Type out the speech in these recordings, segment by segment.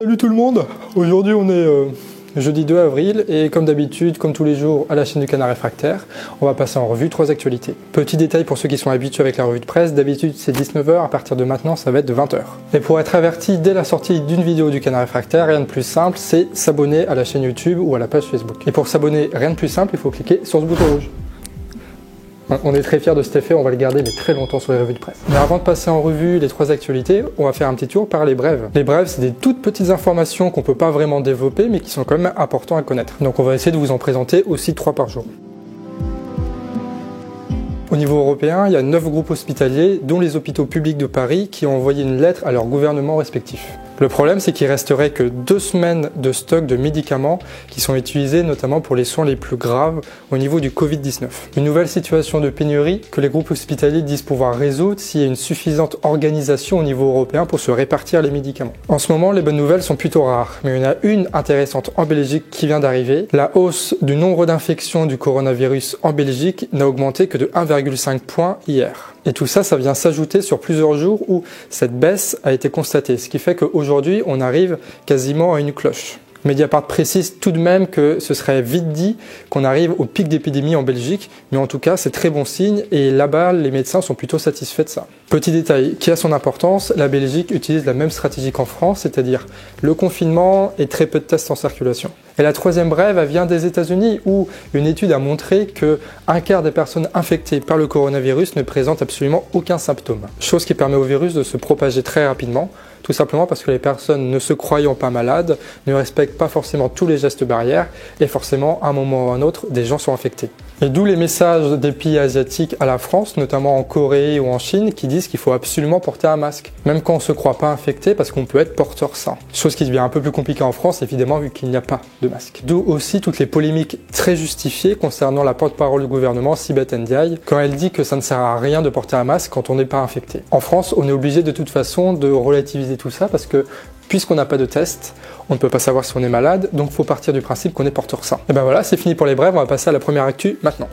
Salut tout le monde, aujourd'hui on est jeudi 2 avril et comme d'habitude, comme tous les jours à la chaîne du Canard Réfractaire, on va passer en revue 3 actualités. Petit détail pour ceux qui sont habitués avec la revue de presse, d'habitude c'est 19h, à partir de maintenant ça va être de 20h. Et pour être averti dès la sortie d'une vidéo du Canard Réfractaire, rien de plus simple, c'est s'abonner à la chaîne YouTube ou à la page Facebook. Et pour s'abonner, rien de plus simple, il faut cliquer sur ce bouton rouge. On est très fiers de cet effet, on va le garder mais très longtemps sur les revues de presse. Mais avant de passer en revue les 3 actualités, on va faire un petit tour par les brèves. Les brèves, c'est des toutes petites informations qu'on peut pas vraiment développer mais qui sont quand même importantes à connaître. Donc on va essayer de vous en présenter aussi 3 par jour. Au niveau européen, il y a 9 groupes hospitaliers, dont les hôpitaux publics de Paris, qui ont envoyé une lettre à leurs gouvernements respectifs. Le problème, c'est qu'il resterait que 2 semaines de stock de médicaments qui sont utilisés notamment pour les soins les plus graves au niveau du Covid-19. Une nouvelle situation de pénurie que les groupes hospitaliers disent pouvoir résoudre s'il y a une suffisante organisation au niveau européen pour se répartir les médicaments. En ce moment, les bonnes nouvelles sont plutôt rares, mais il y en a une intéressante en Belgique qui vient d'arriver. La hausse du nombre d'infections du coronavirus en Belgique n'a augmenté que de 1,5 point hier. Et tout ça, ça vient s'ajouter sur plusieurs jours où cette baisse a été constatée, ce qui fait qu'aujourd'hui, on arrive quasiment à une cloche. Mediapart précise tout de même que ce serait vite dit qu'on arrive au pic d'épidémie en Belgique, mais en tout cas c'est très bon signe et là-bas les médecins sont plutôt satisfaits de ça. Petit détail qui a son importance, la Belgique utilise la même stratégie qu'en France, c'est-à-dire le confinement et très peu de tests en circulation. Et la 3e brève, elle vient des États-Unis où une étude a montré que 1/4 des personnes infectées par le coronavirus ne présentent absolument aucun symptôme, chose qui permet au virus de se propager très rapidement. Tout simplement parce que les personnes ne se croyant pas malades ne respectent pas forcément tous les gestes barrières et forcément à un moment ou à un autre des gens sont infectés. Et d'où les messages des pays asiatiques à la France, notamment en Corée ou en Chine, qui disent qu'il faut absolument porter un masque, même quand on ne se croit pas infecté parce qu'on peut être porteur sain. Chose qui devient un peu plus compliquée en France évidemment vu qu'il n'y a pas de masque. D'où aussi toutes les polémiques très justifiées concernant la porte-parole du gouvernement, Sibeth Ndiaye, quand elle dit que ça ne sert à rien de porter un masque quand on n'est pas infecté. En France, on est obligé de toute façon de relativiser tout ça parce que puisqu'on n'a pas de test, on ne peut pas savoir si on est malade, donc il faut partir du principe qu'on est porteur sain. Et ben voilà, c'est fini pour les brèves, on va passer à la première actu maintenant.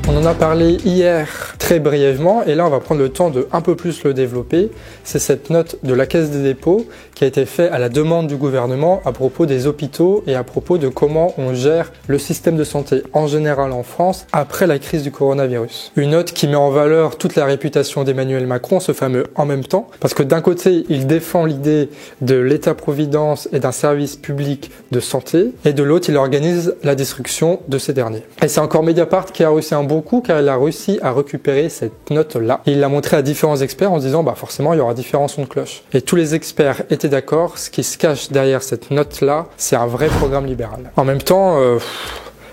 On en a parlé hier très brièvement et là on va prendre le temps de un peu plus le développer. C'est cette note de la Caisse des dépôts qui a été faite à la demande du gouvernement à propos des hôpitaux et à propos de comment on gère le système de santé en général en France après la crise du coronavirus. Une note qui met en valeur toute la réputation d'Emmanuel Macron, ce fameux en même temps, parce que d'un côté il défend l'idée de l'État-providence et d'un service public de santé et de l'autre il organise la destruction de ces derniers. Et c'est encore Mediapart qui a réussi un bon coup car il a réussi à récupérer cette note-là. Il l'a montré à différents experts en disant forcément il y aura différents sons de cloche. Et tous les experts étaient d'accord, ce qui se cache derrière cette note-là, c'est un vrai programme libéral. En même temps,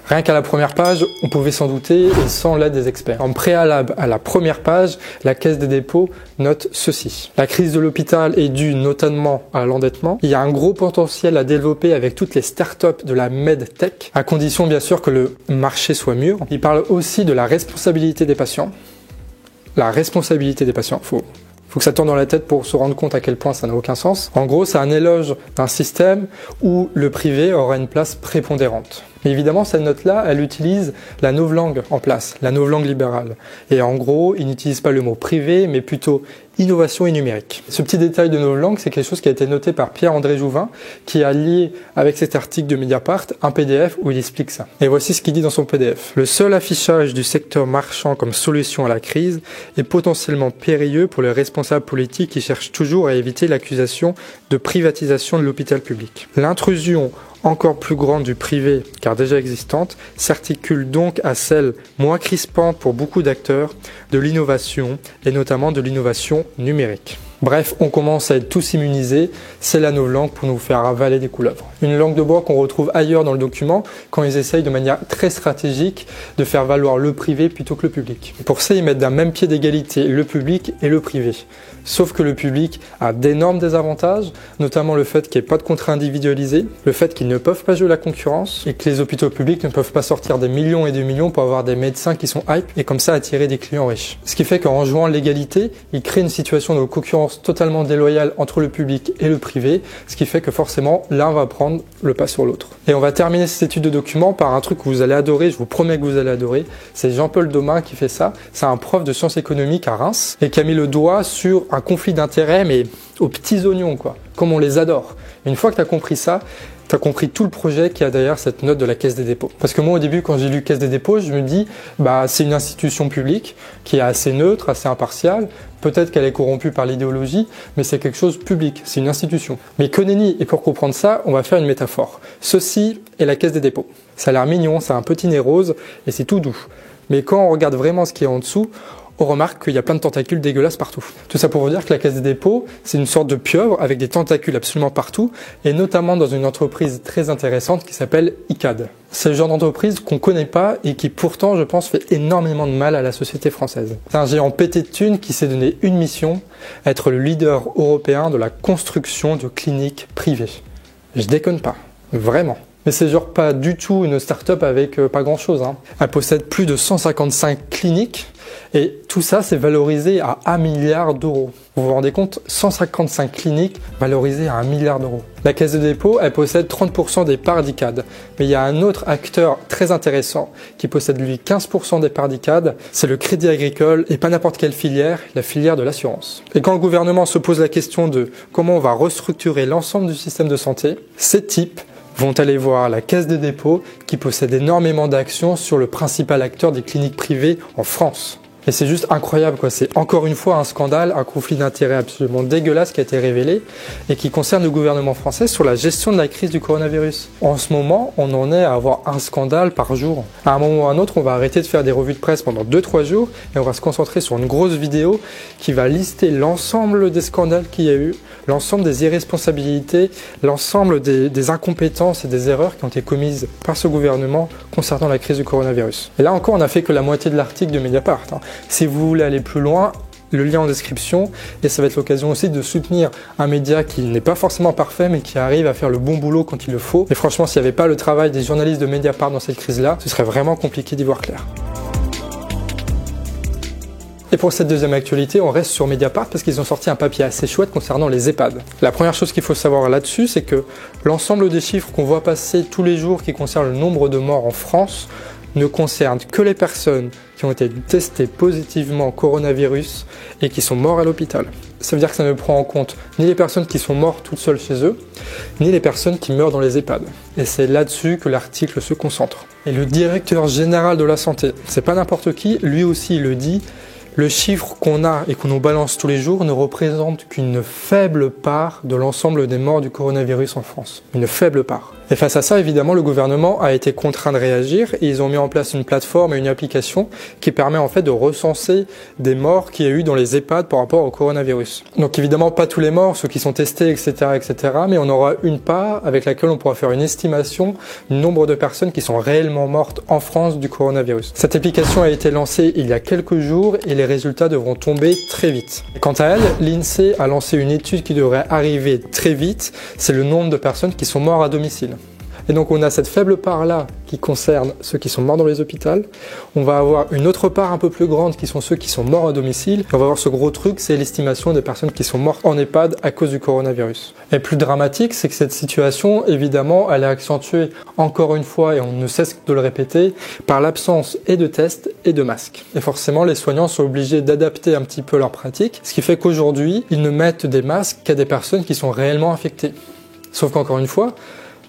rien qu'à la première page, on pouvait s'en douter et sans l'aide des experts. En préalable à la première page, la Caisse des dépôts note ceci. La crise de l'hôpital est due notamment à l'endettement. Il y a un gros potentiel à développer avec toutes les startups de la medtech, à condition bien sûr que le marché soit mûr. Il parle aussi de la responsabilité des patients. La responsabilité des patients, faut que ça tourne dans la tête pour se rendre compte à quel point ça n'a aucun sens. En gros, c'est un éloge d'un système où le privé aura une place prépondérante. Mais évidemment, cette note-là, elle utilise la novlangue en place, la novlangue libérale. Et en gros, il n'utilise pas le mot privé, mais plutôt innovation et numérique. Ce petit détail de novlangue, c'est quelque chose qui a été noté par Pierre-André Jouvin, qui a lié avec cet article de Mediapart un PDF où il explique ça. Et voici ce qu'il dit dans son PDF. Le seul affichage du secteur marchand comme solution à la crise est potentiellement périlleux pour les responsables politiques qui cherchent toujours à éviter l'accusation de privatisation de l'hôpital public. L'intrusion encore plus grande du privé, car déjà existante, s'articule donc à celle moins crispante pour beaucoup d'acteurs de l'innovation, et notamment de l'innovation numérique. Bref, on commence à être tous immunisés, c'est la novlangue pour nous faire avaler des couleuvres. Une langue de bois qu'on retrouve ailleurs dans le document, quand ils essayent de manière très stratégique de faire valoir le privé plutôt que le public. Pour ça, ils mettent d'un même pied d'égalité le public et le privé. Sauf que le public a d'énormes désavantages, notamment le fait qu'il n'y ait pas de contrat individualisé, le fait qu'ils ne peuvent pas jouer la concurrence et que les hôpitaux publics ne peuvent pas sortir des millions et des millions pour avoir des médecins qui sont hype et comme ça attirer des clients riches. Ce qui fait qu'en jouant l'égalité, ils créent une situation de concurrence concurrence totalement déloyale entre le public et le privé, ce qui fait que forcément l'un va prendre le pas sur l'autre. Et on va terminer cette étude de document par un truc que vous allez adorer, je vous promets que vous allez adorer. C'est Jean-Paul Domin qui fait ça. C'est un prof de sciences économiques à Reims et qui a mis le doigt sur un conflit d'intérêts, mais aux petits oignons, quoi, comme on les adore. Une fois que tu as compris ça, tu as compris tout le projet qu'il y a derrière cette note de la Caisse des dépôts. Parce que moi, au début, quand j'ai lu Caisse des dépôts, je me dis, c'est une institution publique qui est assez neutre, assez impartiale. Peut-être qu'elle est corrompue par l'idéologie, mais c'est quelque chose de public, c'est une institution. Mais que nenni, et pour comprendre ça, on va faire une métaphore. Ceci est la Caisse des dépôts. Ça a l'air mignon, c'est un petit nez rose, et c'est tout doux. Mais quand on regarde vraiment ce qui est en dessous, on remarque qu'il y a plein de tentacules dégueulasses partout. Tout ça pour vous dire que la Caisse des dépôts, c'est une sorte de pieuvre avec des tentacules absolument partout, et notamment dans une entreprise très intéressante qui s'appelle Icade. C'est le genre d'entreprise qu'on connaît pas et qui pourtant, je pense, fait énormément de mal à la société française. C'est un géant pété de thunes qui s'est donné une mission, être le leader européen de la construction de cliniques privées. Je déconne pas, vraiment. Mais c'est genre pas du tout une start-up avec pas grand-chose. Elle possède plus de 155 cliniques et tout ça c'est valorisé à 1 milliard d'euros. Vous vous rendez compte, 155 cliniques valorisées à 1 milliard d'euros. La Caisse de dépôt, elle possède 30% des parts d'Icade. Mais il y a un autre acteur très intéressant qui possède lui 15% des parts d'Icade, c'est le Crédit Agricole et pas n'importe quelle filière, la filière de l'assurance. Et quand le gouvernement se pose la question de comment on va restructurer l'ensemble du système de santé, ces types vont aller voir la Caisse des dépôts qui possède énormément d'actions sur le principal acteur des cliniques privées en France. Et c'est juste incroyable, quoi. C'est encore une fois un scandale, un conflit d'intérêts absolument dégueulasse qui a été révélé et qui concerne le gouvernement français sur la gestion de la crise du coronavirus. En ce moment, on en est à avoir un scandale par jour. À un moment ou à un autre, on va arrêter de faire des revues de presse pendant 2-3 jours et on va se concentrer sur une grosse vidéo qui va lister l'ensemble des scandales qu'il y a eu, l'ensemble des irresponsabilités, l'ensemble des incompétences et des erreurs qui ont été commises par ce gouvernement concernant la crise du coronavirus. Et là encore, on n'a fait que la moitié de l'article de Mediapart. Si vous voulez aller plus loin, le lien en description, et ça va être l'occasion aussi de soutenir un média qui n'est pas forcément parfait, mais qui arrive à faire le bon boulot quand il le faut. Et franchement, s'il n'y avait pas le travail des journalistes de Mediapart dans cette crise-là, ce serait vraiment compliqué d'y voir clair. Et pour cette deuxième actualité, on reste sur Mediapart parce qu'ils ont sorti un papier assez chouette concernant les EHPAD. La première chose qu'il faut savoir là-dessus, c'est que l'ensemble des chiffres qu'on voit passer tous les jours qui concernent le nombre de morts en France ne concerne que les personnes qui ont été testées positivement au coronavirus et qui sont morts à l'hôpital. Ça veut dire que ça ne prend en compte ni les personnes qui sont mortes toutes seules chez eux, ni les personnes qui meurent dans les EHPAD. Et c'est là-dessus que l'article se concentre. Et le directeur général de la santé, c'est pas n'importe qui, lui aussi il le dit, le chiffre qu'on a et qu'on nous balance tous les jours ne représente qu'une faible part de l'ensemble des morts du coronavirus en France. Une faible part. Et face à ça, évidemment, le gouvernement a été contraint de réagir et ils ont mis en place une plateforme et une application qui permet en fait de recenser des morts qu'il y a eu dans les EHPAD par rapport au coronavirus. Donc évidemment, pas tous les morts, ceux qui sont testés, etc., mais on aura une part avec laquelle on pourra faire une estimation du nombre de personnes qui sont réellement mortes en France du coronavirus. Cette application a été lancée il y a quelques jours et les résultats devront tomber très vite. Quant à elle, l'INSEE a lancé une étude qui devrait arriver très vite, c'est le nombre de personnes qui sont mortes à domicile. Et donc on a cette faible part-là qui concerne ceux qui sont morts dans les hôpitaux. On va avoir une autre part un peu plus grande qui sont ceux qui sont morts à domicile. Et on va avoir ce gros truc, c'est l'estimation des personnes qui sont mortes en EHPAD à cause du coronavirus. Et plus dramatique, c'est que cette situation, évidemment, elle est accentuée encore une fois, et on ne cesse de le répéter, par l'absence et de tests et de masques. Et forcément, les soignants sont obligés d'adapter un petit peu leur pratique, ce qui fait qu'aujourd'hui, ils ne mettent des masques qu'à des personnes qui sont réellement infectées. Sauf qu'encore une fois,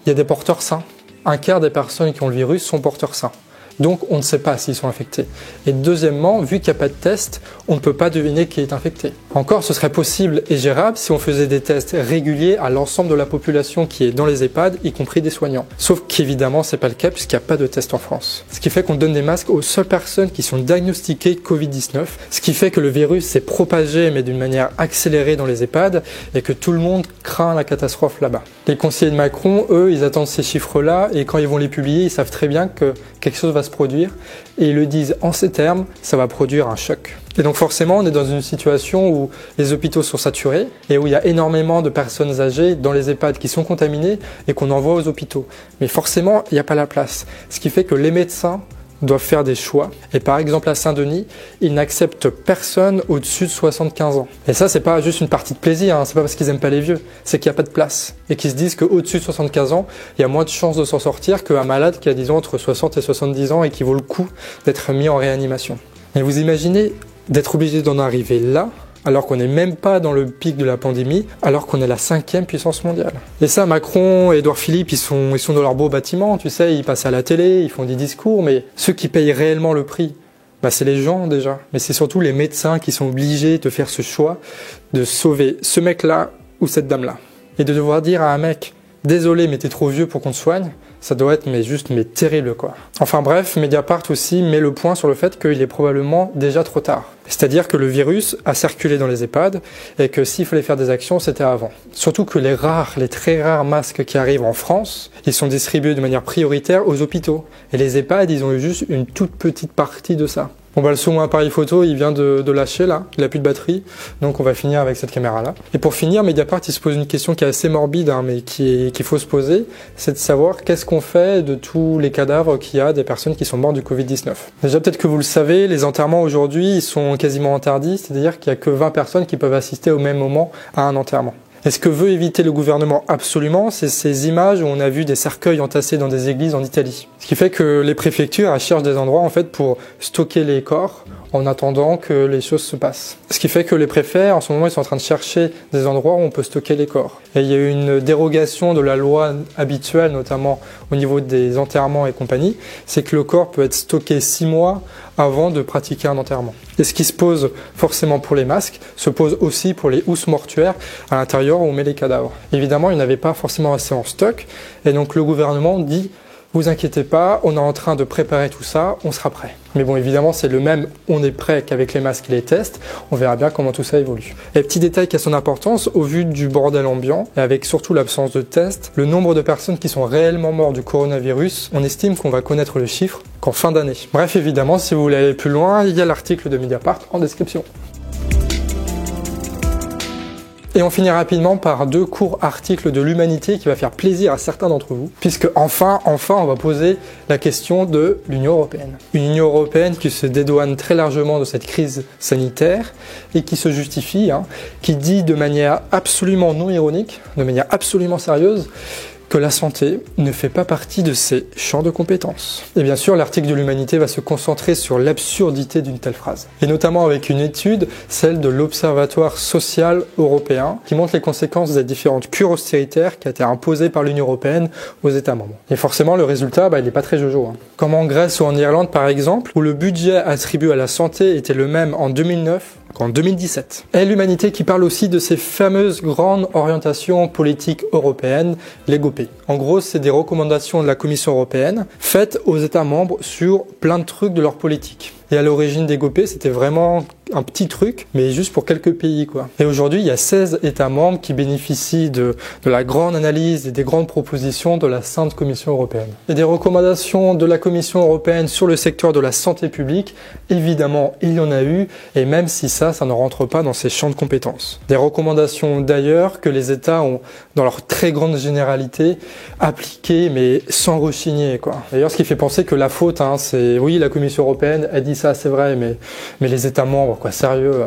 il y a des porteurs sains. Un quart des personnes qui ont le virus sont porteurs sains. Donc on ne sait pas s'ils sont infectés. Et deuxièmement, vu qu'il n'y a pas de test, on ne peut pas deviner qui est infecté. Encore, ce serait possible et gérable si on faisait des tests réguliers à l'ensemble de la population qui est dans les EHPAD, y compris des soignants. Sauf qu'évidemment, c'est pas le cas puisqu'il n'y a pas de test en France. Ce qui fait qu'on donne des masques aux seules personnes qui sont diagnostiquées Covid-19, ce qui fait que le virus s'est propagé mais d'une manière accélérée dans les EHPAD et que tout le monde craint la catastrophe là-bas. Les conseillers de Macron, eux, ils attendent ces chiffres-là et quand ils vont les publier, ils savent très bien que quelque chose va se produire et ils le disent en ces termes, ça va produire un choc. Et donc forcément, on est dans une situation où les hôpitaux sont saturés et où il y a énormément de personnes âgées dans les EHPAD qui sont contaminées et qu'on envoie aux hôpitaux. Mais forcément, il n'y a pas la place. Ce qui fait que les médecins doivent faire des choix. Et par exemple, à Saint-Denis, ils n'acceptent personne au-dessus de 75 ans. Et ça, c'est pas juste une partie de plaisir, hein. C'est pas parce qu'ils aiment pas les vieux, c'est qu'il n'y a pas de place. Et qu'ils se disent qu'au-dessus de 75 ans, il y a moins de chances de s'en sortir qu'un malade qui a, disons, entre 60 et 70 ans et qui vaut le coup d'être mis en réanimation. Et vous imaginez d'être obligé d'en arriver là, alors qu'on n'est même pas dans le pic de la pandémie, alors qu'on est la 5e puissance mondiale. Et ça, Macron et Édouard Philippe, ils sont dans leur beau bâtiment, tu sais, ils passent à la télé, ils font des discours, mais ceux qui payent réellement le prix, c'est les gens déjà. Mais c'est surtout les médecins qui sont obligés de faire ce choix de sauver ce mec-là ou cette dame-là. Et de devoir dire à un mec, désolé, mais t'es trop vieux pour qu'on te soigne, ça doit être juste terrible quoi. Enfin bref, Mediapart aussi met le point sur le fait qu'il est probablement déjà trop tard. C'est-à-dire que le virus a circulé dans les EHPAD et que s'il fallait faire des actions, c'était avant. Surtout que les très rares masques qui arrivent en France, ils sont distribués de manière prioritaire aux hôpitaux. Et les EHPAD, ils ont eu juste une toute petite partie de ça. Bon le second appareil photo, il vient de lâcher là, il a plus de batterie, donc on va finir avec cette caméra là. Et pour finir, Mediapart il se pose une question qui est assez morbide, mais qu'il faut se poser, c'est de savoir qu'est-ce qu'on fait de tous les cadavres qu'il y a des personnes qui sont mortes du Covid-19. Déjà peut-être que vous le savez, les enterrements aujourd'hui ils sont quasiment interdits, c'est-à-dire qu'il n'y a que 20 personnes qui peuvent assister au même moment à un enterrement. Et ce que veut éviter le gouvernement absolument, c'est ces images où on a vu des cercueils entassés dans des églises en Italie. Ce qui fait que les préfectures elles cherchent des endroits en fait pour stocker les corps en attendant que les choses se passent. Ce qui fait que les préfets, en ce moment, ils sont en train de chercher des endroits où on peut stocker les corps. Et il y a eu une dérogation de la loi habituelle, notamment au niveau des enterrements et compagnie, c'est que le corps peut être stocké 6 mois avant de pratiquer un enterrement. Et ce qui se pose forcément pour les masques, se pose aussi pour les housses mortuaires à l'intérieur où on met les cadavres. Évidemment, il n'y en avait pas forcément assez en stock, et donc le gouvernement dit vous inquiétez pas, on est en train de préparer tout ça, on sera prêt. Mais bon, évidemment, c'est le même on est prêt qu'avec les masques et les tests. On verra bien comment tout ça évolue. Et petit détail qui a son importance, au vu du bordel ambiant, et avec surtout l'absence de tests, le nombre de personnes qui sont réellement mortes du coronavirus, on estime qu'on va connaître le chiffre qu'en fin d'année. Bref, évidemment, si vous voulez aller plus loin, il y a l'article de Mediapart en description. Et on finit rapidement par 2 courts articles de l'Humanité qui va faire plaisir à certains d'entre vous, puisque enfin, on va poser la question de l'Union européenne. Une Union européenne qui se dédouane très largement de cette crise sanitaire et qui se justifie, qui dit de manière absolument non ironique, de manière absolument sérieuse, que la santé ne fait pas partie de ses champs de compétences. Et bien sûr, l'article de l'Humanité va se concentrer sur l'absurdité d'une telle phrase. Et notamment avec une étude, celle de l'Observatoire social européen, qui montre les conséquences des différentes cures austéritaires qui ont été imposées par l'Union européenne aux États membres. Et forcément, le résultat, il n'est pas très jojo. Comme en Grèce ou en Irlande, par exemple, où le budget attribué à la santé était le même en 2009 qu'en 2017. Et l'Humanité qui parle aussi de ces fameuses grandes orientations politiques européennes, les GOP. En gros, c'est des recommandations de la Commission européenne faites aux États membres sur plein de trucs de leur politique. Et à l'origine des GOP, c'était vraiment un petit truc, mais juste pour quelques pays, quoi. Et aujourd'hui, il y a 16 États membres qui bénéficient de la grande analyse et des grandes propositions de la Sainte Commission européenne. Et des recommandations de la Commission européenne sur le secteur de la santé publique, évidemment, il y en a eu, et même si ça ne rentre pas dans ses champs de compétences. Des recommandations d'ailleurs que les États ont, dans leur très grande généralité, appliquées, mais sans rechigner, quoi. D'ailleurs, ce qui fait penser que la faute, c'est, oui, la Commission européenne a dit ça, c'est vrai, mais les États membres, quoi, sérieux.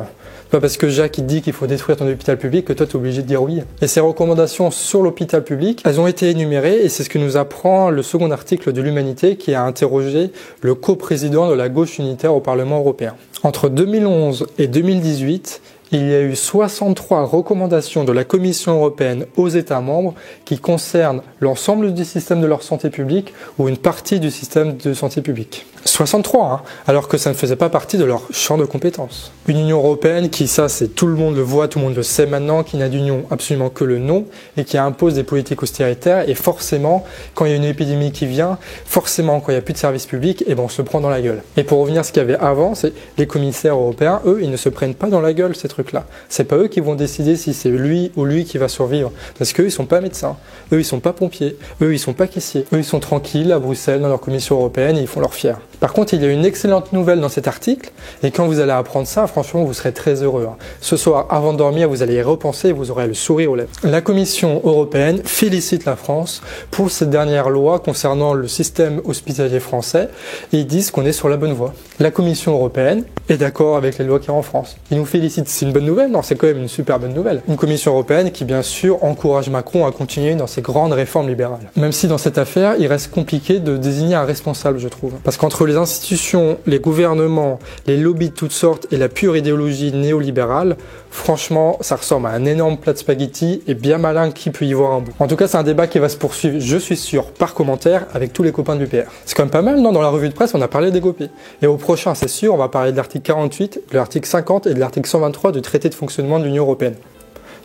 Pas parce que Jacques il dit qu'il faut détruire ton hôpital public que toi tu es obligé de dire oui. Et ces recommandations sur l'hôpital public, elles ont été énumérées et c'est ce que nous apprend le second article de l'Humanité qui a interrogé le coprésident de la gauche unitaire au Parlement européen. Entre 2011 et 2018, il y a eu 63 recommandations de la Commission européenne aux États membres qui concernent l'ensemble du système de leur santé publique ou une partie du système de santé publique. 63, alors que ça ne faisait pas partie de leur champ de compétences. Une Union européenne qui, ça, c'est tout le monde le voit, tout le monde le sait maintenant, qui n'a d'union absolument que le nom et qui impose des politiques austéritaires et forcément, quand il y a une épidémie qui vient, forcément, quand il n'y a plus de services publics, on se prend dans la gueule. Et pour revenir à ce qu'il y avait avant, c'est les commissaires européens, eux, ils ne se prennent pas dans la gueule, ces trucs-là. C'est pas eux qui vont décider si c'est lui ou lui qui va survivre. Parce qu'eux, ils sont pas médecins. Eux, ils sont pas pompiers. Eux, ils sont pas caissiers. Eux, ils sont tranquilles à Bruxelles, dans leur commission européenne et ils font leur fier. Par contre, il y a une excellente nouvelle dans cet article, et quand vous allez apprendre ça, franchement, vous serez très heureux. Ce soir, avant de dormir, vous allez y repenser et vous aurez le sourire aux lèvres. La Commission européenne félicite la France pour cette dernière loi concernant le système hospitalier français, et ils disent qu'on est sur la bonne voie. La Commission européenne est d'accord avec les lois qu'il y a en France. Ils nous félicitent. C'est une bonne nouvelle? Non, c'est quand même une super bonne nouvelle. Une Commission européenne qui, bien sûr, encourage Macron à continuer dans ses grandes réformes libérales. Même si dans cette affaire, il reste compliqué de désigner un responsable, je trouve. Parce qu'entre les institutions, les gouvernements, les lobbies de toutes sortes et la pure idéologie néolibérale, franchement, ça ressemble à un énorme plat de spaghettis et bien malin qui peut y voir un bout. En tout cas, c'est un débat qui va se poursuivre, je suis sûr, par commentaire avec tous les copains de l'UPR. C'est quand même pas mal, non? Dans la revue de presse, on a parlé des GOPI. Et au prochain, c'est sûr, on va parler de l'article 48, de l'article 50 et de l'article 123 du traité de fonctionnement de l'Union européenne.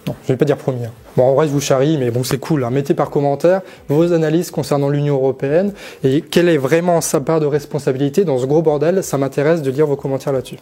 Non, je vais pas dire premier. Bon, en vrai, je vous charrie, mais bon, c'est cool. Mettez par commentaire vos analyses concernant l'Union européenne et quelle est vraiment sa part de responsabilité dans ce gros bordel. Ça m'intéresse de lire vos commentaires là-dessus.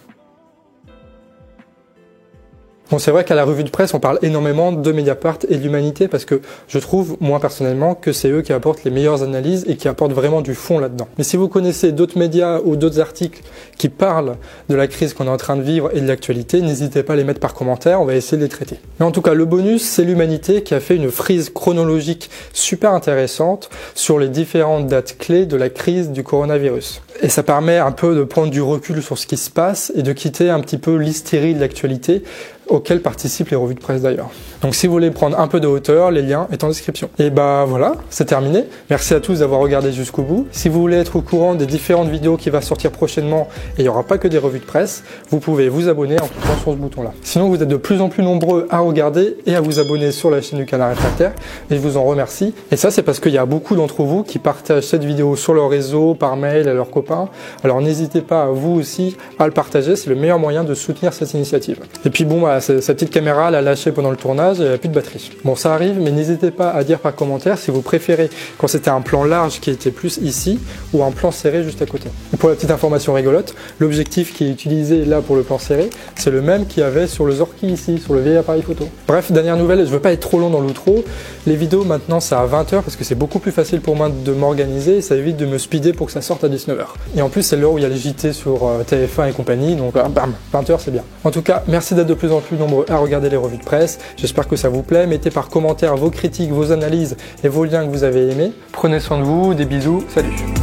Bon, c'est vrai qu'à la revue de presse, on parle énormément de Mediapart et de l'Humanité parce que je trouve, moi personnellement, que c'est eux qui apportent les meilleures analyses et qui apportent vraiment du fond là-dedans. Mais si vous connaissez d'autres médias ou d'autres articles qui parlent de la crise qu'on est en train de vivre et de l'actualité, n'hésitez pas à les mettre par commentaire, on va essayer de les traiter. Mais en tout cas, le bonus, c'est l'Humanité qui a fait une frise chronologique super intéressante sur les différentes dates clés de la crise du coronavirus. Et ça permet un peu de prendre du recul sur ce qui se passe et de quitter un petit peu l'hystérie de l'actualité auquel participent les revues de presse d'ailleurs. Donc si vous voulez prendre un peu de hauteur, les liens sont en description. Et bah voilà, c'est terminé. Merci à tous d'avoir regardé jusqu'au bout. Si vous voulez être au courant des différentes vidéos qui vont sortir prochainement, et il n'y aura pas que des revues de presse, vous pouvez vous abonner en cliquant sur ce bouton-là. Sinon, vous êtes de plus en plus nombreux à regarder et à vous abonner sur la chaîne du Canard Réfractaire, et je vous en remercie. Et ça, c'est parce qu'il y a beaucoup d'entre vous qui partagent cette vidéo sur leur réseau, par mail, à leurs copains. Alors n'hésitez pas, vous aussi, à le partager. C'est le meilleur moyen de soutenir cette initiative. Et puis bon, voilà, sa petite caméra l'a lâchée pendant le tournage et elle n'a plus de batterie. Bon, ça arrive, mais n'hésitez pas à dire par commentaire si vous préférez quand c'était un plan large qui était plus ici ou un plan serré juste à côté. Et pour la petite information rigolote, l'objectif qui est utilisé là pour le plan serré, c'est le même qu'il y avait sur le Zorki ici, sur le vieil appareil photo. Bref, dernière nouvelle, je veux pas être trop long dans l'outro. Les vidéos maintenant c'est à 20h parce que c'est beaucoup plus facile pour moi de m'organiser et ça évite de me speeder pour que ça sorte à 19h. Et en plus, c'est l'heure où il y a les JT sur TF1 et compagnie, donc bam, 20h c'est bien. En tout cas, merci d'être de plus en plus nombreux à regarder les revues de presse. J'espère que ça vous plaît. Mettez par commentaire vos critiques, vos analyses et vos liens que vous avez aimés. Prenez soin de vous, des bisous, salut!